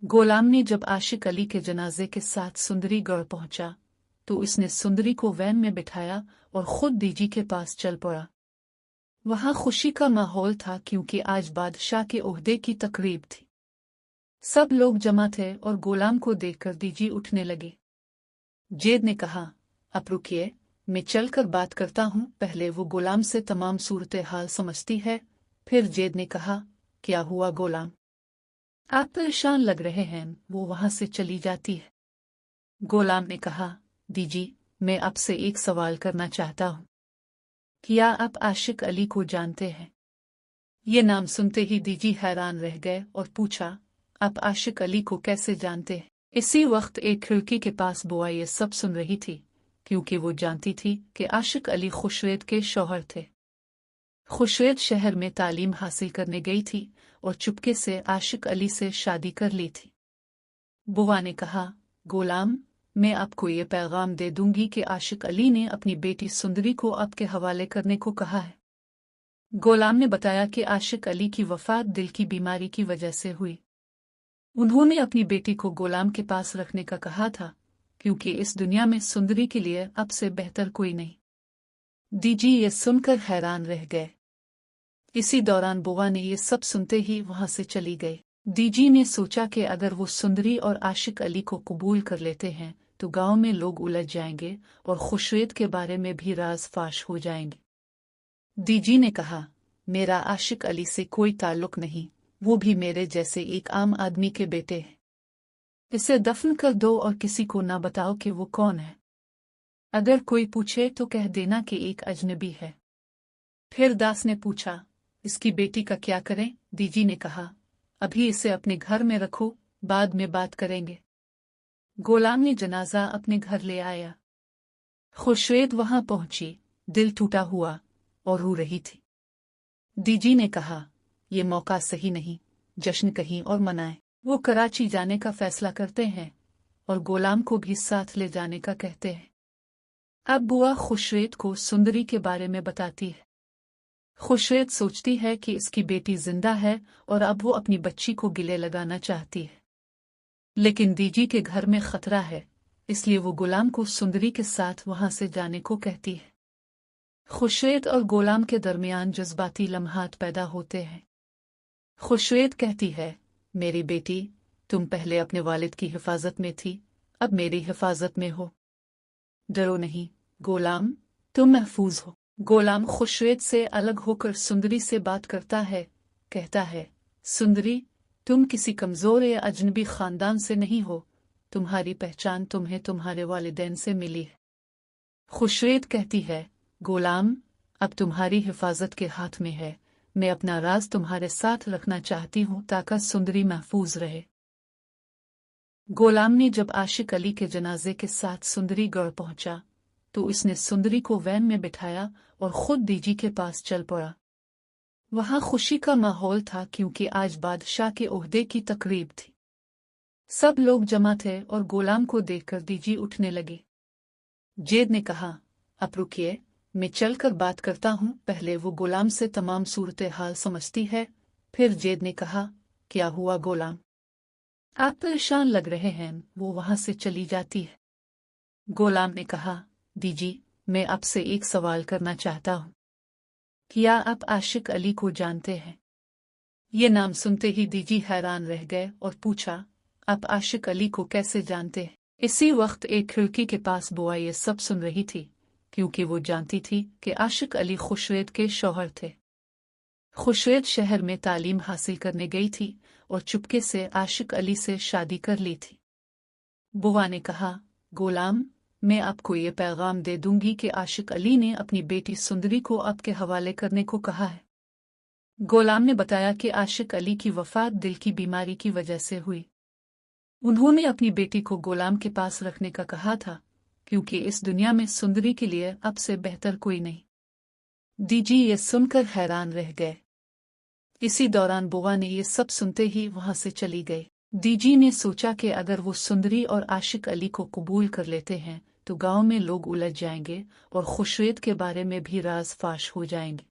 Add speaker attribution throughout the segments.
Speaker 1: गुलाम ने जब आशिक अली के जनाजे के साथ सुंदरी गढ़ पहुंचा तो इसने सुंदरी को वैन में बिठाया और खुद डीजी के पास चल पड़ा। वहां खुशी का माहौल था क्योंकि आज बादशाह के ओहदे की तकरीब थी। सब लोग जमा थे और गुलाम को देखकर डीजी उठने लगे। जेद ने कहा, अब रुकिए, मैं चलकर बात करता हूँ। पहले वो गुलाम से तमाम सूरत हाल समझती है। फिर जेद ने कहा, क्या हुआ गुलाम, आप परेशान लग रहे हैं। वो वहां से चली जाती है। गुलाम ने कहा, दीजी, मैं आपसे एक सवाल करना चाहता हूँ। क्या आप आशिक अली को जानते हैं? ये नाम सुनते ही दीजी हैरान रह गए और पूछा, आप आशिक अली को कैसे जानते हैं? इसी वक्त एक खिड़की के पास बुआ ये सब सुन रही थी, क्योंकि वो जानती थी कि आशिक अली खुशरेद के शौहर थे। खुशरेद शहर में तालीम हासिल करने गई थी और चुपके से आशिक अली से शादी कर ली थी। बुआ ने कहा, गुलाम, मैं आपको ये पैगाम दे दूंगी कि आशिक अली ने अपनी बेटी सुंदरी को आपके हवाले करने को कहा है। गुलाम ने बताया कि आशिक अली की वफात दिल की बीमारी की वजह से हुई। उन्होंने अपनी बेटी को गुलाम के पास रखने का कहा था, क्योंकि इस दुनिया में सुंदरी के लिए अब से बेहतर कोई नहीं। डीजी ये सुनकर हैरान रह गए। इसी दौरान बुआ ने ये सब सुनते ही वहां से चली गई। डीजी ने सोचा कि अगर वो सुंदरी और आशिक अली को कबूल कर लेते हैं तो गांव में लोग उलझ जाएंगे और खुशरेद के बारे में भी राज फाश हो जाएंगे। डीजी ने कहा, मेरा आशिक अली से कोई ताल्लुक नहीं, वो भी मेरे जैसे एक आम आदमी के बेटे हैं। इसे दफन कर दो और किसी को ना बताओ कि वो कौन है। अगर कोई पूछे तो कह देना कि एक अजनबी है। फिर दास ने पूछा, इसकी बेटी का क्या करें? डीजी ने कहा, अभी इसे अपने घर में रखो, बाद में बात करेंगे। गुलाम ने जनाजा अपने घर ले आया। खुशरेद वहां पहुंची, दिल टूटा हुआ और रो रही थी। डीजी ने कहा, ये मौका सही नहीं, जश्न कहीं और मनाएं। वो कराची जाने का फैसला करते हैं और गुलाम को भी साथ ले जाने का कहते हैं। अब बुआ खुशरेद को सुंदरी के बारे में बताती है। खुशरेद सोचती है कि इसकी बेटी जिंदा है और अब वो अपनी बच्ची को गिले लगाना चाहती है, लेकिन डीजी के घर में खतरा है, इसलिए वो गुलाम को सुंदरी के साथ वहां से जाने को कहती है। खुशरेद और गुलाम के दरमियान जज्बाती लम्हात पैदा होते हैं। खुशरेद कहती है, मेरी बेटी, तुम पहले अपने वालिद की हिफाजत में थी, अब मेरी हिफाजत में हो। डरो नहीं गुलाम, तुम महफूज हो। गुलाम खुशरेद से अलग होकर सुंदरी से बात करता है, कहता है, सुंदरी, तुम किसी कमजोर या अजनबी खानदान से नहीं हो, तुम्हारी पहचान तुम्हें तुम्हारे वालिदैन से मिली है। खुशरेद कहती है, गुलाम, अब तुम्हारी हिफाजत के हाथ में है, मैं अपना राज तुम्हारे साथ रखना चाहती हूँ ताकि सुंदरी महफूज रहे। गुलाम ने जब आशिक अली के जनाजे के साथ सुंदरी गढ़ पहुंचा तो इसने सुंदरी को वैन में बिठाया और खुद डीजी के पास चल पड़ा। वहां खुशी का माहौल था क्योंकि आज बादशाह के ओहदे की तकरीब थी। सब लोग जमा थे और गुलाम को देखकर डीजी उठने लगे। जेद ने कहा, अब रुकिए, मैं चलकर बात करता हूँ। पहले वो गुलाम से तमाम सूरत हाल समझती है। फिर जेद ने कहा, क्या हुआ गुलाम, आप परेशान लग रहे हैं। वो वहां से चली जाती है। गुलाम ने कहा, दीजी, मैं आपसे एक सवाल करना चाहता हूँ। क्या आप आशिक अली को जानते हैं? ये नाम सुनते ही डीजी हैरान रह गए और पूछा, आप आशिक अली को कैसे जानते हैं? इसी वक्त एक खिड़की के पास बुआ ये सब सुन रही थी, क्योंकि वो जानती थी कि आशिक अली खुशरेद के शौहर थे। खुशरेद शहर में तालीम हासिल करने गई थी और चुपके से आशिक अली से शादी कर ली थी। बुआ ने कहा, गुलाम, मैं आपको ये पैगाम दे दूंगी कि आशिक अली ने अपनी बेटी सुंदरी को आपके हवाले करने को कहा है। गुलाम ने बताया कि आशिक अली की वफात दिल की बीमारी की वजह से हुई। उन्होंने अपनी बेटी को गुलाम के पास रखने का कहा था, क्योंकि इस दुनिया में सुंदरी के लिए अब से बेहतर कोई नहीं। डीजी ये सुनकर हैरान रह गए। इसी दौरान बुआ ने ये सब सुनते ही वहां से चली गई। डीजी ने सोचा कि अगर वो सुंदरी और आशिक अली को कबूल कर लेते हैं तो गांव में लोग उलझ जाएंगे और खुशरेद के बारे में भी राज फाश हो जाएंगे।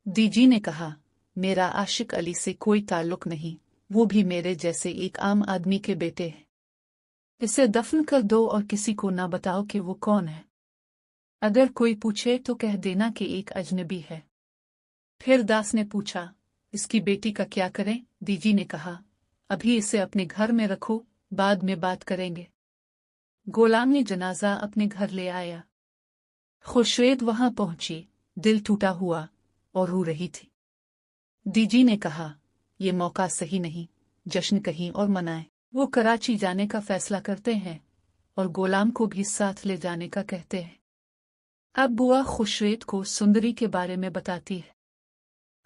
Speaker 1: डीजी ने कहा, मेरा आशिक अली से कोई ताल्लुक नहीं, वो भी मेरे जैसे एक आम आदमी के बेटे हैं। इसे दफन कर दो और किसी को ना बताओ कि वो कौन है। अगर कोई पूछे तो कह देना कि एक अजनबी है। फिर दास ने पूछा, इसकी बेटी का क्या करें? दीजी ने कहा, अभी इसे अपने घर में रखो, बाद में बात करेंगे। गोलाम ने जनाजा अपने घर ले आया। खुर्शीद वहां पहुंची, दिल टूटा हुआ और रो रही थी। दीजी ने कहा, ये मौका सही नहीं, जश्न कहीं और मनाएं। वो कराची जाने का फैसला करते हैं और गोलाम को भी साथ ले जाने का कहते हैं। अब बुआ खुर्शीद को सुंदरी के बारे में बताती है।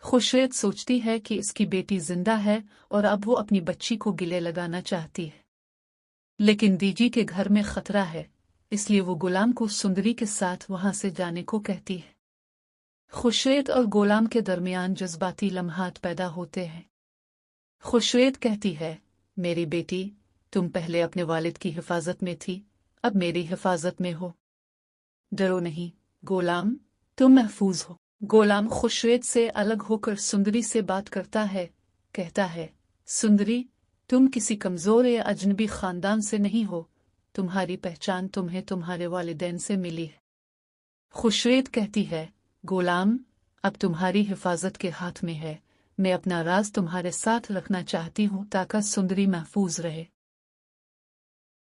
Speaker 1: खुर्शीद सोचती है कि इसकी बेटी जिंदा है और अब वो अपनी बच्ची को गिले लगाना चाहती है, लेकिन दीजी के घर में खतरा है, इसलिए वो गुलाम को सुंदरी के साथ वहां से जाने को कहती है। खुर्शीद और गोलाम के दरमियान जज्बाती लम्हात पैदा होते हैं। खुर्शीद कहती है, मेरी बेटी, तुम पहले अपने वालिद की हिफाजत में थी, अब मेरी हिफाजत में हो। डरो नहीं गोलाम, तुम महफूज हो। गोलाम खुर्शीद से अलग होकर सुंदरी से बात करता है, कहता है, सुंदरी, तुम किसी कमजोर या अजनबी खानदान से नहीं हो, तुम्हारी पहचान तुम्हें तुम्हारे वालिदैन से मिली है। खुर्शीद कहती है, गोलाम, अब तुम्हारी हिफाजत के हाथ में है, मैं अपना राज तुम्हारे साथ रखना चाहती हूँ ताकि सुंदरी महफूज रहे।